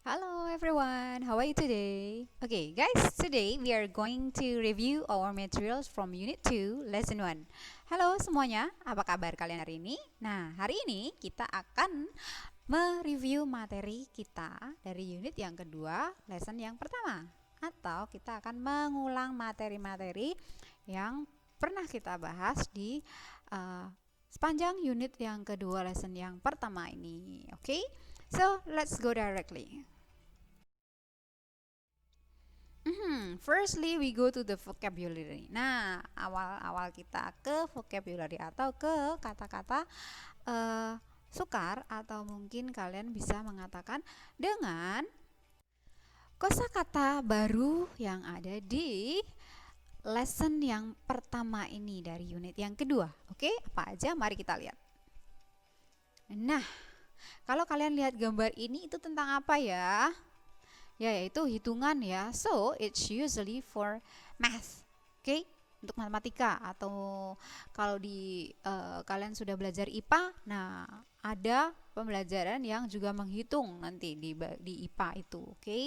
Hello everyone, how are you today? Okay guys, today we are going to review our materials from Unit 2, Lesson 1. Halo semuanya, apa kabar kalian hari ini? Nah, hari ini kita akan mereview materi kita dari unit yang kedua, lesson yang pertama. Atau kita akan mengulang materi-materi yang pernah kita bahas di sepanjang unit yang kedua, lesson yang pertama ini. Okay? So, let's go directly. Firstly, we go to the vocabulary. Nah, awal-awal kita ke vocabulary atau ke kata-kata sukar atau mungkin kalian bisa mengatakan dengan kosakata baru yang ada di lesson yang pertama ini dari unit yang kedua. Oke, apa aja? Mari kita lihat. Nah, kalau kalian lihat gambar ini itu tentang apa ya? Ya, yaitu hitungan ya. So, it's usually for math. Oke, untuk matematika atau kalau di kalian sudah belajar IPA, nah ada pembelajaran yang juga menghitung nanti di IPA itu, oke?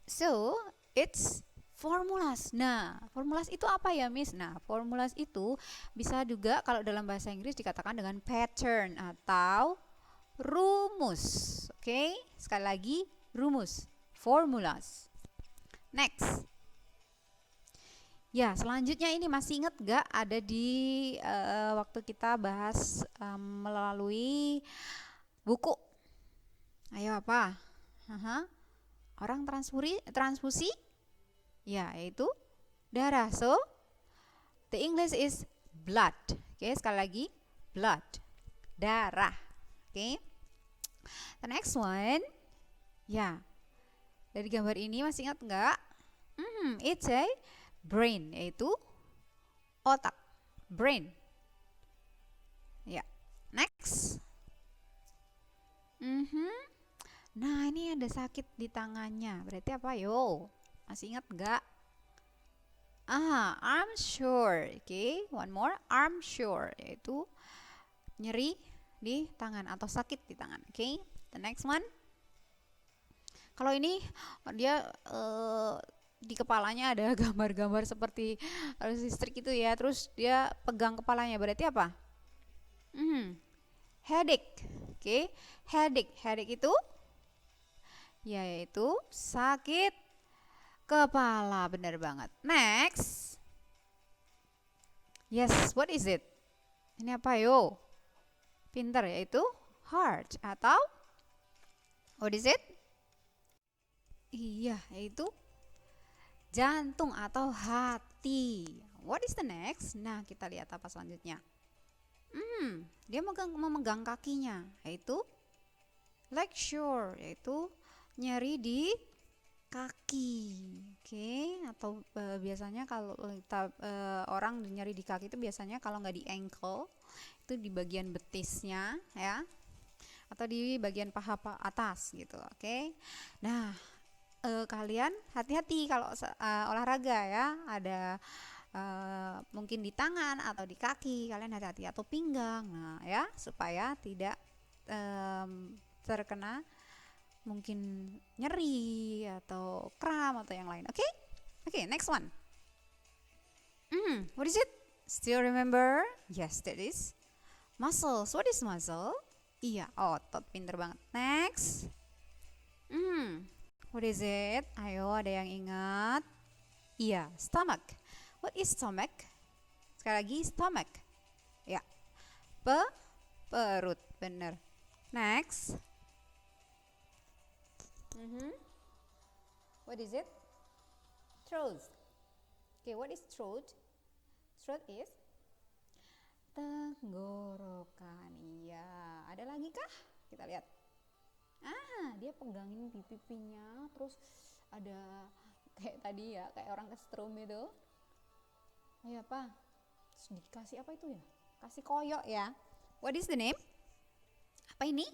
So, it's formulas. Nah, formulas itu apa ya, Miss? Nah, formulas itu bisa juga kalau dalam bahasa Inggris dikatakan dengan pattern atau rumus. Oke, sekali lagi rumus, formulas. Next. Ya, selanjutnya ini masih ingat gak ada di waktu kita bahas melalui buku. Ayo apa? Orang transfusi? Ya, yaitu darah. So, the English is blood. Oke, sekali lagi blood, darah. Oke. The next one, ya, dari gambar ini masih ingat nggak? It's a brain, yaitu otak, brain. Ya, next. Nah, ini ada sakit di tangannya, berarti apa yo? Masih ingat nggak? Arm sore. Oke, one more, arm sore, yaitu nyeri di tangan atau sakit di tangan. Oke, the next one. Kalau ini dia di kepalanya ada gambar-gambar seperti listrik itu ya. Terus dia pegang kepalanya, berarti apa? Headache. Oke, headache. Headache itu yaitu sakit kepala, benar banget. Next. Yes, what is it? Ini apa yo? Pinter, yaitu heart atau what is it? Iya, yaitu jantung atau hati. What is the next? Nah, kita lihat apa selanjutnya. Dia memegang kakinya, yaitu leg sore, yaitu nyeri di kaki. Oke, atau biasanya kalau kita orang nyeri di kaki itu biasanya kalau nggak di ankle, itu di bagian betisnya ya, atau di bagian paha atas gitu. Oke. Nah, kalian hati-hati kalau olahraga ya, ada mungkin di tangan atau di kaki, kalian hati-hati, atau pinggang. Nah ya, supaya tidak terkena mungkin nyeri atau kram atau yang lain. Oke? Oke, next one. What is it? Still remember? Yes, that is muscles. What is muscle? Iya, otot. Pinter banget. Next. What is it? Ayo, ada yang ingat? Iya, stomach. What is stomach? Sekali lagi, stomach. Ya, perut. Bener. Next. What is it? Throat. Okay, what is throat? Throat is tenggorokan. Iya, ada lagi kah? Kita lihat. Dia pegangin di pipinya, terus ada kayak tadi ya, kayak orang kesetrum itu. Ayo apa? Terus dikasih apa itu ya? Kasih koyok ya. What is the name? Apa ini?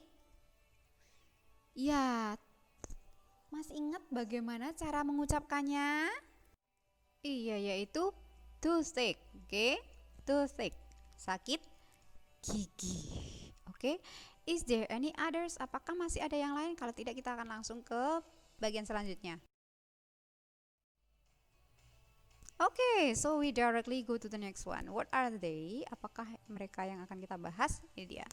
Ya, masih ingat bagaimana cara mengucapkannya? Iya, yaitu toothache. Oke, toothache, sakit gigi. Oke, Is there any others? Apakah masih ada yang lain? Kalau tidak, kita akan langsung ke bagian selanjutnya. Okay, so we directly go to the next one. What are they? Apakah mereka yang akan kita bahas? Ini dia.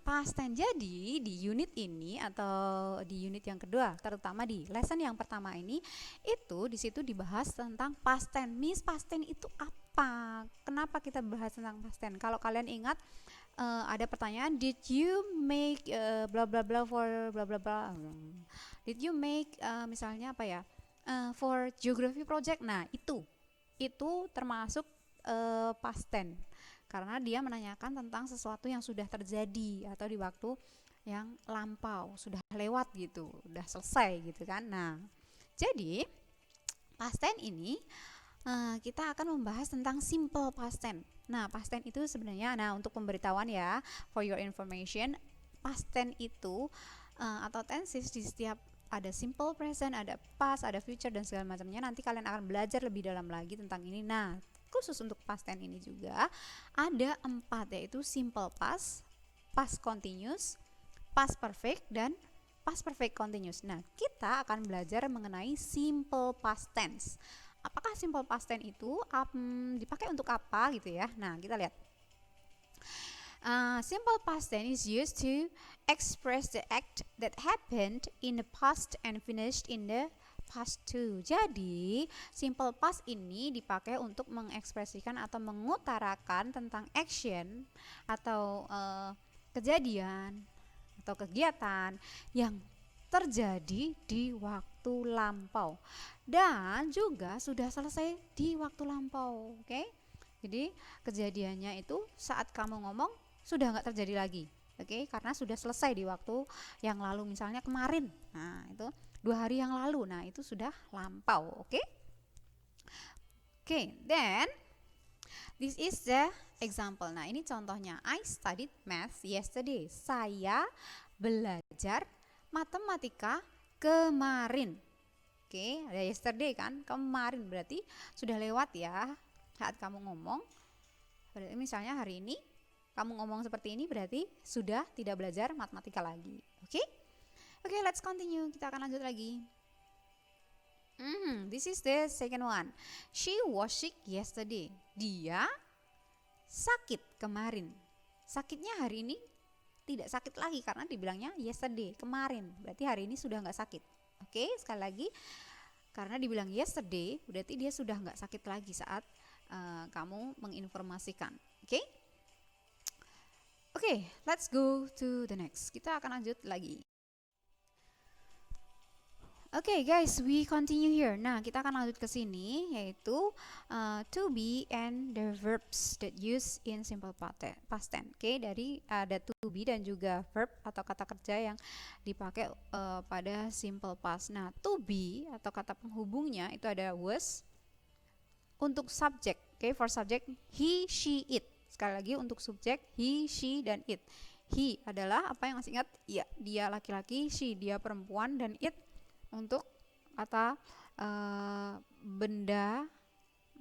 Past tense. Jadi di unit ini atau di unit yang kedua, terutama di lesson yang pertama ini, itu di situ dibahas tentang past tense. Miss, past tense itu apa? Kenapa kita bahas tentang past tense? Kalau kalian ingat, ada pertanyaan, did you make bla bla bla for bla bla bla? Did you make misalnya apa ya? For geography project. Nah, itu termasuk past tense. Karena dia menanyakan tentang sesuatu yang sudah terjadi atau di waktu yang lampau, sudah lewat gitu, udah selesai gitu kan. Nah, jadi past tense ini kita akan membahas tentang simple past tense. Nah, past tense itu sebenarnya, untuk pemberitahuan ya, for your information, past tense itu atau tenses di setiap ada simple present, ada past, ada future dan segala macamnya. Nanti kalian akan belajar lebih dalam lagi tentang ini. Nah, khusus untuk past tense ini juga ada 4, yaitu simple past, past continuous, past perfect, dan past perfect continuous. Nah, kita akan belajar mengenai simple past tense. Apakah simple past tense itu dipakai untuk apa gitu ya? Nah, kita lihat. Simple past tense is used to express the act that happened in the past and finished in the past too. Jadi, simple past ini dipakai untuk mengekspresikan atau mengutarakan tentang action atau kejadian atau kegiatan yang terjadi di waktu lampau dan juga sudah selesai di waktu lampau. Oke? Jadi, kejadiannya itu saat kamu ngomong sudah nggak terjadi lagi. Oke, karena sudah selesai di waktu yang lalu, misalnya kemarin. Nah, itu 2 hari yang lalu. Nah, itu sudah lampau. Oke. Oke, then this is the example. Nah, ini contohnya. I studied math yesterday. Saya belajar matematika kemarin. Oke, ada yesterday kan? Kemarin berarti sudah lewat ya saat kamu ngomong. Berarti misalnya hari ini kamu ngomong seperti ini, berarti sudah tidak belajar matematika lagi. Oke? Oke, let's continue. Kita akan lanjut lagi. This is the second one. She was sick yesterday. Dia sakit kemarin. Sakitnya hari ini tidak sakit lagi karena dibilangnya yesterday, kemarin. Berarti hari ini sudah nggak sakit. Oke, sekali lagi. Karena dibilang yesterday, berarti dia sudah nggak sakit lagi saat kamu menginformasikan. Oke? Oke, let's go to the next. Kita akan lanjut lagi. Oke, guys, we continue here. Nah, kita akan lanjut ke sini, yaitu to be and the verbs that use in simple past tense. Oke, dari ada to be dan juga verb atau kata kerja yang dipakai pada simple past. Nah, to be atau kata penghubungnya itu ada was. Untuk subject, for subject he, she, it. Sekali lagi untuk subjek he, she, dan it. He adalah apa yang masih ingat? Ya, dia laki-laki, she dia perempuan, dan it untuk kata benda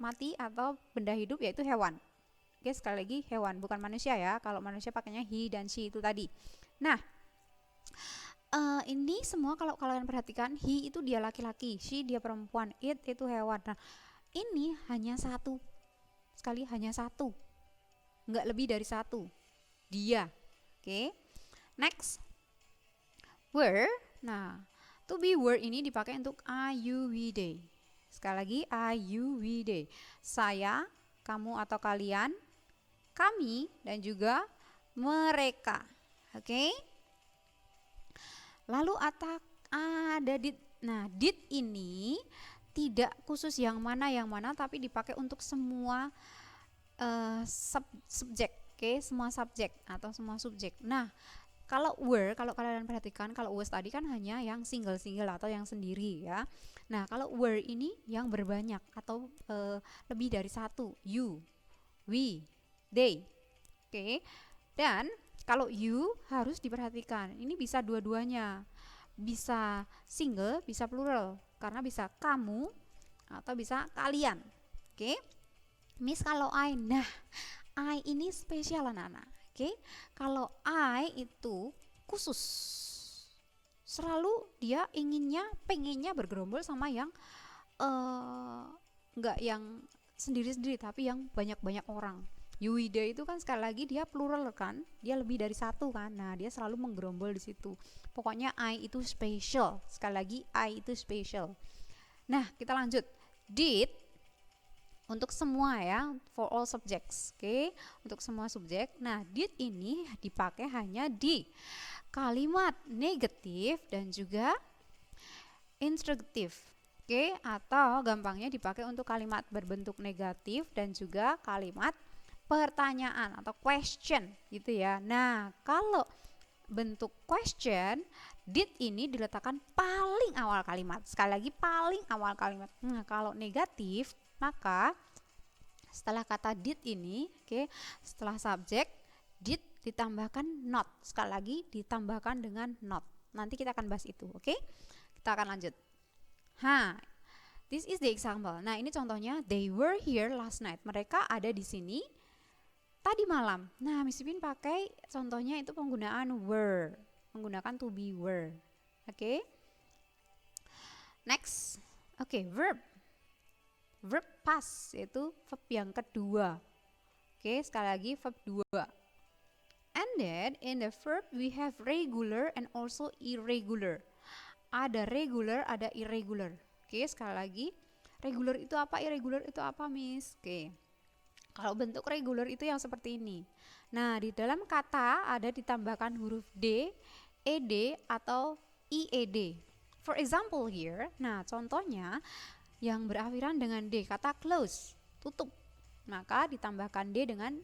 mati atau benda hidup yaitu hewan. Oke, sekali lagi hewan, bukan manusia ya. Kalau manusia pakainya he dan she itu tadi. Nah, ini semua kalau kalian perhatikan, he itu dia laki-laki, she dia perempuan, it itu hewan. Nah, ini hanya satu. Sekali hanya satu. Nggak lebih dari satu. Dia. Oke. Next. Were. Nah, to be were ini dipakai untuk I, you, we, they. Sekali lagi I, you, we, they. Saya, kamu atau kalian, kami, dan juga mereka. Oke. Lalu ada did. Nah, did ini tidak khusus yang mana tapi dipakai untuk semua subjek, semua subjek atau semua subjek. Nah, kalau were, kalau kalian perhatikan, kalau was tadi kan hanya yang single atau yang sendiri ya. Nah, kalau were ini yang berbanyak atau lebih dari satu. You, we, they. Oke. Dan kalau you harus diperhatikan. Ini bisa dua-duanya. Bisa single, bisa plural. Karena bisa kamu atau bisa kalian. Oke. Miss kalau I, nah I ini spesial anak-anak. Oke, kalau I itu khusus. Selalu dia pengennya bergerombol sama yang nggak yang sendiri-sendiri, tapi yang banyak-banyak orang. Yuida itu kan sekali lagi dia plural kan, dia lebih dari satu kan. Nah, dia selalu menggerombol di situ. Pokoknya I itu special. Sekali lagi I itu special. Nah, kita lanjut. Did untuk semua ya, for all subjects. Oke, untuk semua subjek. Nah, did ini dipakai hanya di kalimat negatif dan juga instruktif. Oke, atau gampangnya dipakai untuk kalimat berbentuk negatif dan juga kalimat pertanyaan atau question gitu ya. Nah, kalau bentuk question, did ini diletakkan paling awal kalimat. Sekali lagi paling awal kalimat. Nah, kalau negatif, maka setelah kata did ini, setelah subjek, did ditambahkan not. Sekali lagi ditambahkan dengan not. Nanti kita akan bahas itu, oke? Kita akan lanjut. This is the example. Nah, ini contohnya, they were here last night. Mereka ada di sini tadi malam. Nah, Miss Pipin pakai contohnya itu penggunaan were, menggunakan to be were. Oke. Next. Oke, verb. Verb past yaitu verb yang kedua. Oke, sekali lagi verb 2. And then in the verb we have regular and also irregular. Ada regular, ada irregular. Oke, sekali lagi. Regular itu apa? Irregular itu apa, Miss? Oke. Kalau bentuk regular itu yang seperti ini. Nah, di dalam kata ada ditambahkan huruf D, ED, atau IED. For example here, nah contohnya yang berakhiran dengan D, kata close, tutup. Maka ditambahkan D dengan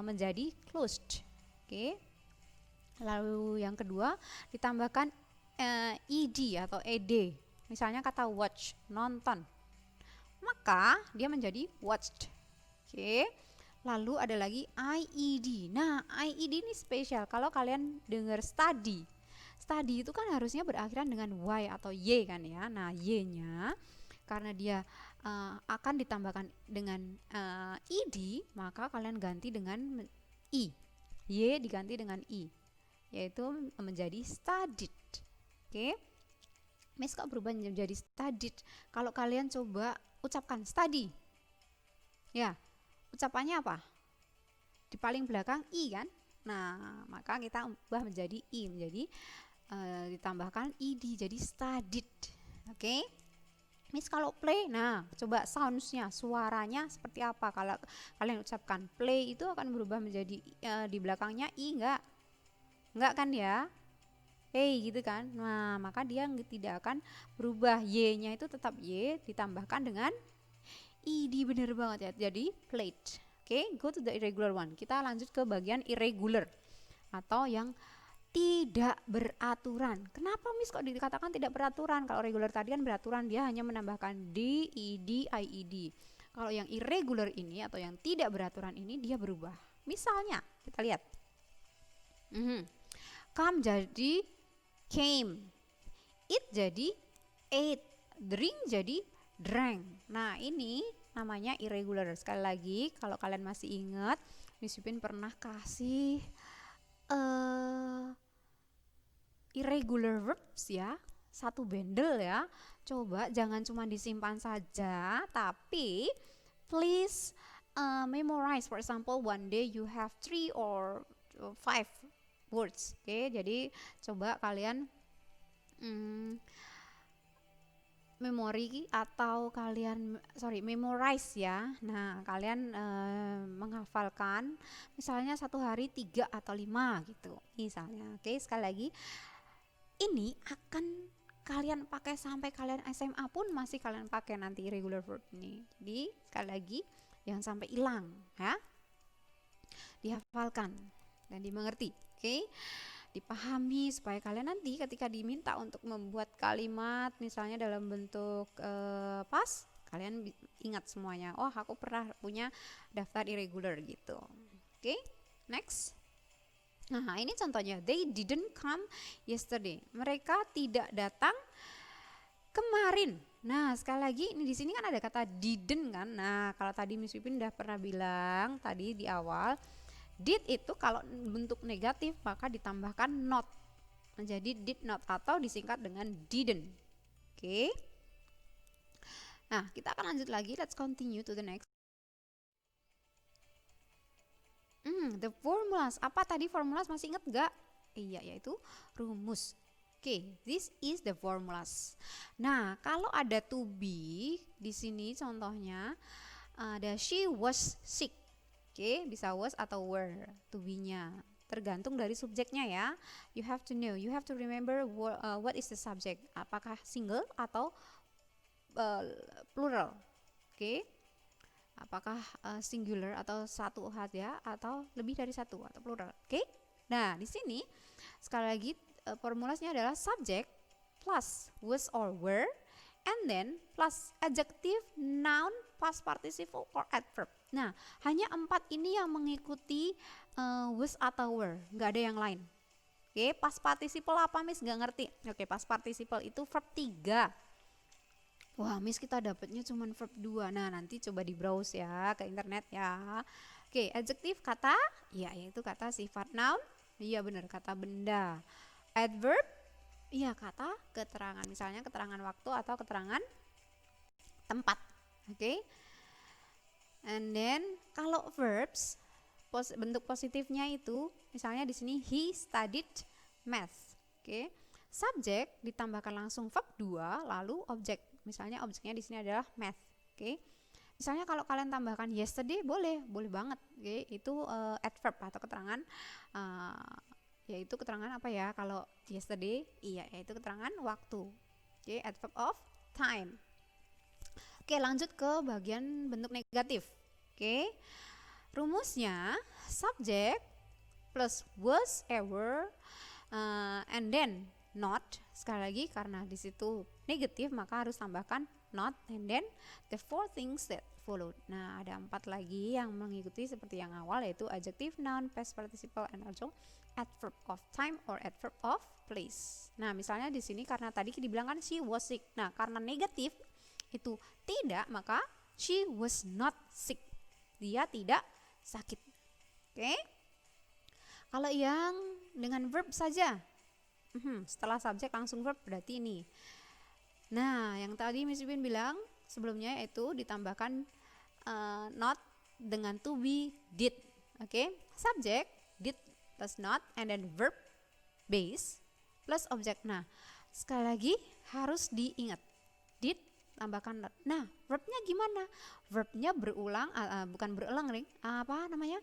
menjadi closed. Oke. Lalu yang kedua ditambahkan ED atau ED. Misalnya kata watch, nonton. Maka dia menjadi watched. Oke. Lalu ada lagi IED. Nah, IED ini spesial. Kalau kalian dengar study. Study itu kan harusnya berakhiran dengan Y atau Y kan ya. Nah, Y-nya karena dia akan ditambahkan dengan ED, maka kalian ganti dengan I. Y diganti dengan I, yaitu menjadi studied. Oke. Miss kok berubah menjadi studied? Kalau kalian coba ucapkan study. Ya, ucapannya apa? Di paling belakang I kan? Nah, maka kita ubah menjadi I, menjadi ditambahkan ed jadi studied. Oke. Miss kalau play, nah coba soundsnya, suaranya seperti apa? Kalau kalian ucapkan play itu akan berubah menjadi di belakangnya I enggak kan ya? Gitu kan. Nah, maka dia tidak akan berubah, Y-nya itu tetap Y ditambahkan dengan ed, bener banget ya. Jadi played. Oke, go to the irregular one. Kita lanjut ke bagian irregular atau yang tidak beraturan. Kenapa Miss kok dikatakan tidak beraturan? Kalau regular tadi kan beraturan, dia hanya menambahkan D, ED, IED. Kalau yang irregular ini atau yang tidak beraturan ini dia berubah. Misalnya, kita lihat. Come jadi came. Eat jadi ate. Drink jadi drank. Nah, ini namanya irregular. Sekali lagi, kalau kalian masih ingat, Miss Pipin pernah kasih irregular verbs ya, satu bundle ya. Coba jangan cuma disimpan saja, tapi please memorize. For example, one day you have 3 or 5 words. Oke, jadi coba kalian memori atau memorize ya. Nah, kalian menghafalkan misalnya satu hari 3 atau 5 gitu misalnya. Oke, sekali lagi ini akan kalian pakai sampai kalian SMA pun masih kalian pakai nanti irregular verb ini. Jadi sekali lagi jangan sampai hilang ya. Dihafalkan dan dimengerti. Oke. Dipahami supaya kalian nanti ketika diminta untuk membuat kalimat misalnya dalam bentuk pas, kalian ingat semuanya. Oh, aku pernah punya daftar irregular gitu. Oke, next. Nah, ini contohnya. They didn't come yesterday. Mereka tidak datang kemarin. Nah, sekali lagi ini di sini kan ada kata didn't kan. Nah, kalau tadi Miss Pipin udah pernah bilang tadi di awal, Did itu kalau bentuk negatif maka ditambahkan not menjadi did not atau disingkat dengan didn't. Oke. Nah, kita akan lanjut lagi. Let's continue to the next. The formulas. Apa tadi formulas, masih ingat gak? Iya, yaitu rumus. Oke, this is the formulas. Nah, kalau ada to be di sini contohnya ada she was sick. Oke, bisa was atau were to be-nya. Tergantung dari subjeknya ya. You have to know, you have to remember what is the subject. Apakah single atau plural. Oke. Apakah singular atau satu saja atau lebih dari satu atau plural. Oke. Nah, di sini sekali lagi formulasnya adalah subject plus was or were and then plus adjective, noun, past participle or adverb. Nah, hanya 4 ini yang mengikuti was atau were, nggak ada yang lain. Oke, past participle apa Miss? Nggak ngerti. Oke, past participle itu verb 3. Wah, Miss kita dapatnya cuma verb 2. Nah, nanti coba di browse ya ke internet ya. Oke, adjective kata, ya yaitu kata sifat, noun, iya benar kata benda. Adverb, iya kata keterangan, misalnya keterangan waktu atau keterangan tempat. Oke. And then kalau verbs bentuk positifnya itu misalnya di sini he studied math. Oke. Subjek ditambahkan langsung verb 2 lalu objek. Misalnya objeknya di sini adalah math. Oke. Misalnya kalau kalian tambahkan yesterday boleh banget. Oke, itu adverb atau keterangan yaitu keterangan apa ya? Kalau yesterday, iya yaitu keterangan waktu. Oke, adverb of time. Oke, lanjut ke bagian bentuk negatif. Oke. Rumusnya subject plus was, ever, and then not. Sekali lagi karena di situ negatif maka harus tambahkan not and then the 4 things that followed. Nah, ada 4 lagi yang mengikuti seperti yang awal yaitu adjective, noun, past participle, and also adverb of time or adverb of place. Nah, misalnya di sini karena tadi dibilang kan she was sick. Nah, karena negatif itu tidak, maka she was not sick. Dia tidak sakit. Oke? Kalau yang dengan verb saja, setelah subjek langsung verb berarti ini. Nah, yang tadi Miss Pipin bilang sebelumnya itu ditambahkan not dengan to be, did. Oke? Subjek did plus not and then verb base plus objek. Nah, sekali lagi harus diingat. Did tambahkan not. Nah, verbnya gimana? Verbnya berulang, bukan berulang ring. Apa namanya?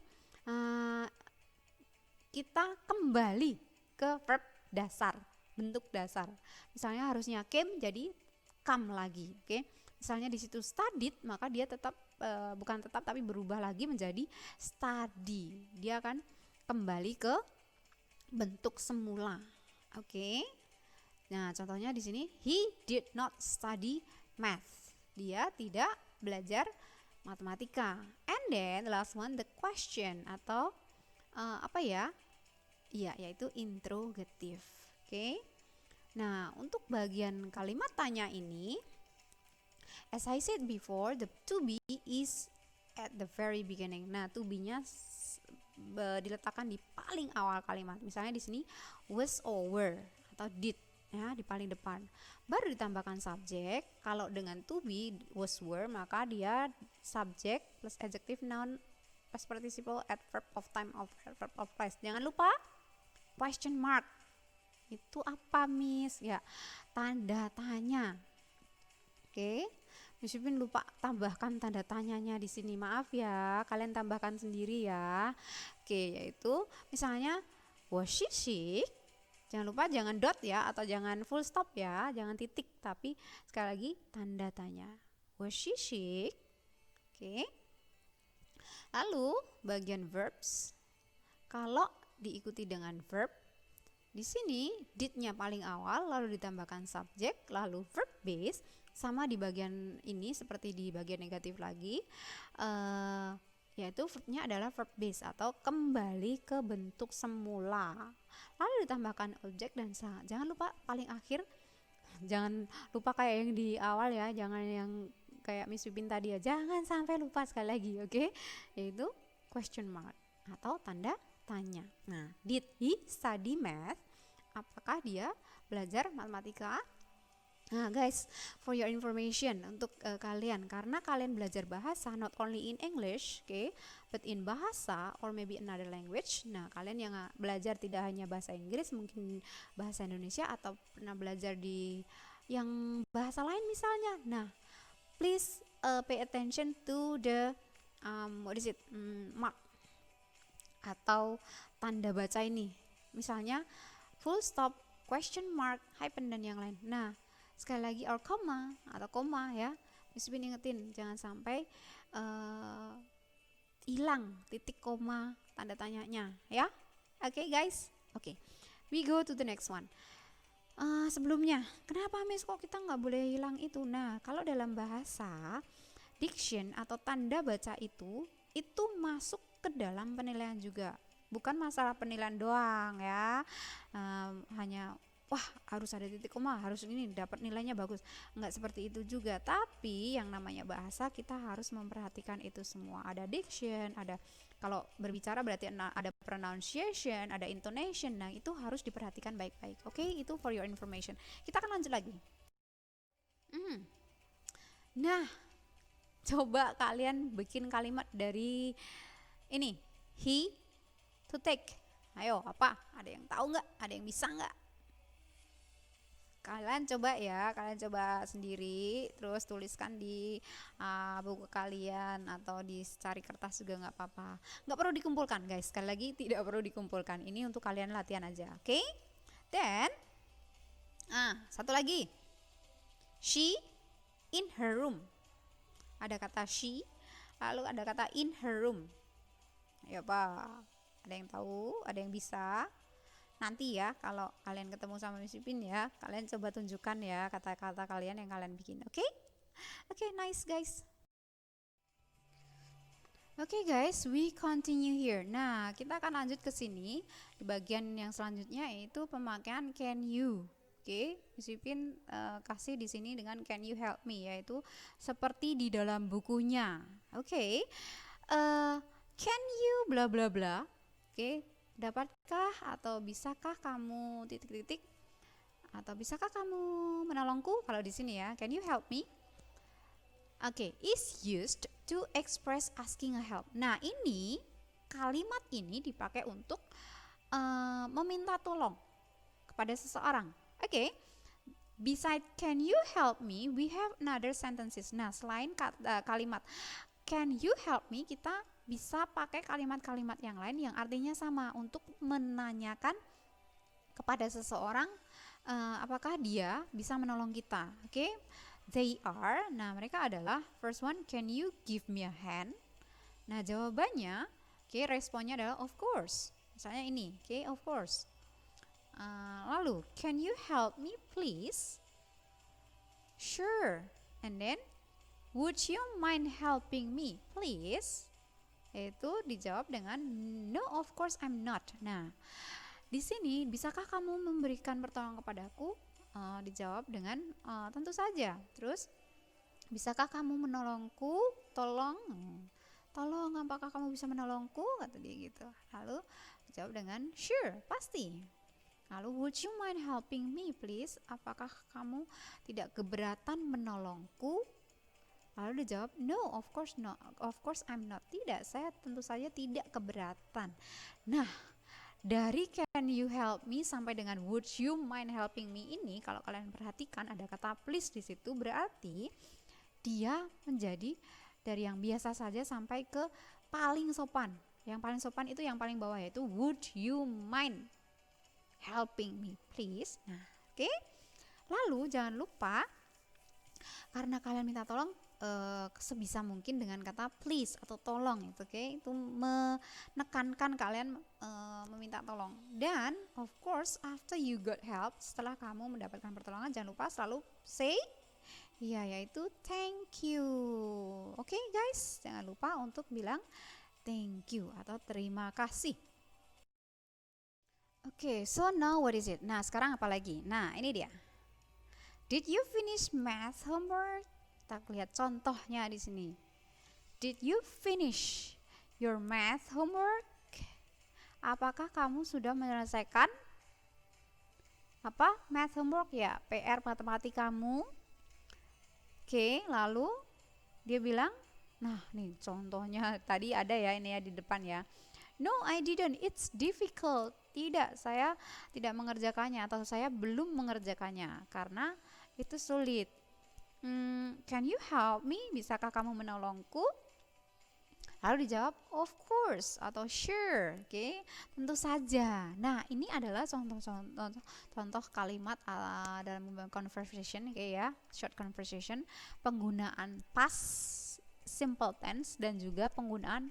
Kita kembali ke verb dasar, bentuk dasar. Misalnya harusnya came jadi come lagi. Oke? Misalnya di situ studied, maka dia tetap bukan tetap tapi berubah lagi menjadi study. Dia akan kembali ke bentuk semula. Oke. Nah, contohnya di sini he did not study math. Dia tidak belajar matematika. And then the last one the question atau apa ya? Iya, yaitu interrogative. Oke. Nah, untuk bagian kalimat tanya ini as I said before, the to be is at the very beginning. Nah, to be-nya diletakkan di paling awal kalimat. Misalnya di sini was or were atau did ya di paling depan. Baru ditambahkan subjek. Kalau dengan to be was were maka dia subjek plus adjective noun past participle adverb of time of adverb of place. Jangan lupa question mark. Itu apa, Miss? Ya, tanda tanya. Oke. Miss Pipin lupa tambahkan tanda tanyanya di sini. Maaf ya, kalian tambahkan sendiri ya. Oke, yaitu misalnya was she sick? Jangan lupa jangan dot ya atau jangan full stop ya, jangan titik tapi sekali lagi tanda tanya. Was she sick? Oke. Lalu bagian verbs. Kalau diikuti dengan verb di sini did-nya paling awal lalu ditambahkan subjek lalu verb base. Sama di bagian ini seperti di bagian negatif lagi yaitu verbnya adalah verb base atau kembali ke bentuk semula lalu ditambahkan objek dan sangat. Jangan lupa paling akhir, jangan lupa kayak yang di awal ya, jangan yang kayak Miss Pipin tadi ya, jangan sampai lupa sekali lagi. Oke? Yaitu question mark atau tanda tanya. Nah, did he study math? Apakah dia belajar matematika? Nah guys, for your information untuk kalian, karena kalian belajar bahasa not only in English, okay, but in bahasa or maybe another language. Nah kalian yang belajar tidak hanya bahasa Inggris, mungkin bahasa Indonesia atau pernah belajar di yang bahasa lain misalnya. Nah please pay attention to the mark atau tanda baca ini. Misalnya full stop, question mark, hyphen dan yang lain. Nah sekali lagi or comma atau koma ya, Miss Pin ingetin jangan sampai hilang titik koma tanda tanyanya ya. Oke guys, oke. We go to the next one. Sebelumnya, kenapa Miss kok kita nggak boleh hilang itu? Nah kalau dalam bahasa diction atau tanda baca itu masuk ke dalam penilaian juga. Bukan masalah penilaian doang ya, hanya wah harus ada titik koma, harus ini dapat nilainya bagus. Enggak seperti itu juga, tapi yang namanya bahasa kita harus memperhatikan itu semua. Ada diction, ada kalau berbicara berarti ada pronunciation, ada intonation. Nah itu harus diperhatikan baik-baik. Oke, itu for your information. Kita akan lanjut lagi. Nah coba kalian bikin kalimat dari ini, he to take. Ayo apa? Ada yang tahu nggak? Ada yang bisa nggak? Kalian coba ya, kalian coba sendiri, terus tuliskan di buku kalian atau cari kertas juga nggak apa-apa. Nggak perlu dikumpulkan guys, sekali lagi tidak perlu dikumpulkan. Ini untuk kalian latihan aja, oke? Then, satu lagi, she in her room. Ada kata she, lalu ada kata in her room. Ayo apa? Ada yang tahu? Ada yang bisa? Nanti ya kalau kalian ketemu sama Miss Pin ya, kalian coba tunjukkan ya kata-kata kalian yang kalian bikin. Oke? Oke, nice guys. Oke guys, we continue here. Nah, kita akan lanjut ke sini di bagian yang selanjutnya, yaitu pemakaian can you. Oke, Miss Pin kasih di sini dengan can you help me, yaitu seperti di dalam bukunya. Oke. Can you bla bla bla. Oke. Dapatkah atau bisakah kamu titik-titik, atau bisakah kamu menolongku? Kalau di sini ya, can you help me? Oke, is used to express asking a help. Nah ini kalimat ini dipakai untuk meminta tolong kepada seseorang. Oke, beside can you help me, we have another sentences. Nah selain kalimat can you help me, kita bisa pakai kalimat-kalimat yang lain yang artinya sama untuk menanyakan kepada seseorang apakah dia bisa menolong kita. Oke, they are. Nah mereka adalah, first one, can you give me a hand? Nah jawabannya, responnya adalah of course. Misalnya ini, of course. Lalu, can you help me please? Sure. And then, would you mind helping me please? Itu dijawab dengan no, of course I'm not. Nah, di sini bisakah kamu memberikan pertolongan kepadaku? Dijawab dengan tentu saja. Terus, bisakah kamu menolongku? Tolong, apakah kamu bisa menolongku? Kata dia gitu. Lalu dijawab dengan sure, pasti. Lalu would you mind helping me please? Apakah kamu tidak keberatan menolongku? Lalu dijawab no, of course not, of course I'm not. Tidak, saya tentu saja tidak keberatan. Nah, dari can you help me sampai dengan would you mind helping me ini, kalau kalian perhatikan ada kata please di situ, berarti dia menjadi dari yang biasa saja sampai ke paling sopan. Yang paling sopan itu yang paling bawah, yaitu would you mind helping me please. Nah, oke. Lalu jangan lupa, karena kalian minta tolong, sebisa mungkin dengan kata please atau tolong itu, itu menekankan kalian meminta tolong. Dan of course after you got help, setelah kamu mendapatkan pertolongan, jangan lupa selalu say yaitu thank you. Oke guys, jangan lupa untuk bilang thank you atau terima kasih. Oke, so now what is it? Nah sekarang apa lagi? Nah ini dia, did you finish math homework? Kita lihat contohnya di sini. Did you finish your math homework? apakah kamu sudah menyelesaikan math homework ya, PR matematik kamu? Oke, lalu dia bilang, nah nih contohnya tadi ada ya, ini ya di depan ya. No, I didn't. It's difficult. Tidak, saya tidak mengerjakannya atau saya belum mengerjakannya karena itu sulit. Can you help me? Bisakah kamu menolongku? Lalu dijawab of course atau sure, oke, tentu saja. Nah, ini adalah contoh kalimat dalam conversation, oke ya, short conversation, penggunaan past simple tense dan juga penggunaan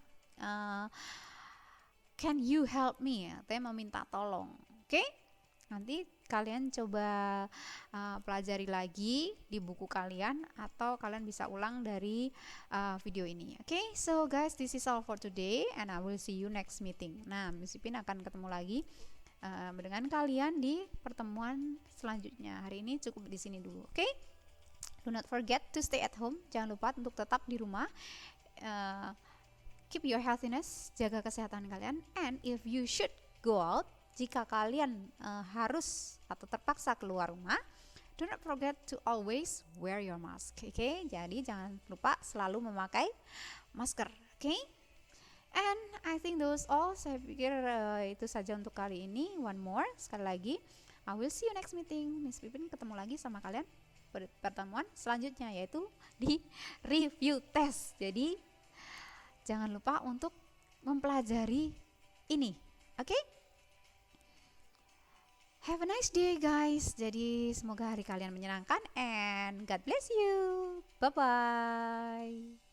can you help me, artinya meminta tolong, oke? Nanti kalian coba pelajari lagi di buku kalian atau kalian bisa ulang dari video ini. Oke, so guys, this is all for today and I will see you next meeting. Nah, Miss Ipin akan ketemu lagi dengan kalian di pertemuan selanjutnya. Hari ini cukup di sini dulu. Oke? Do not forget to stay at home. Jangan lupa untuk tetap di rumah. Keep your healthiness, jaga kesehatan kalian. And if you should go out, jika kalian harus atau terpaksa keluar rumah, do not forget to always wear your mask. Oke? Jadi jangan lupa selalu memakai masker. Oke? And I think those all. Saya pikir itu saja untuk kali ini. One more, sekali lagi, I will see you next meeting. Miss Pipin ketemu lagi sama kalian pertemuan selanjutnya, yaitu di review test. Jadi jangan lupa untuk mempelajari ini. Oke? Have a nice day guys. Jadi semoga hari kalian menyenangkan and God bless you. Bye bye.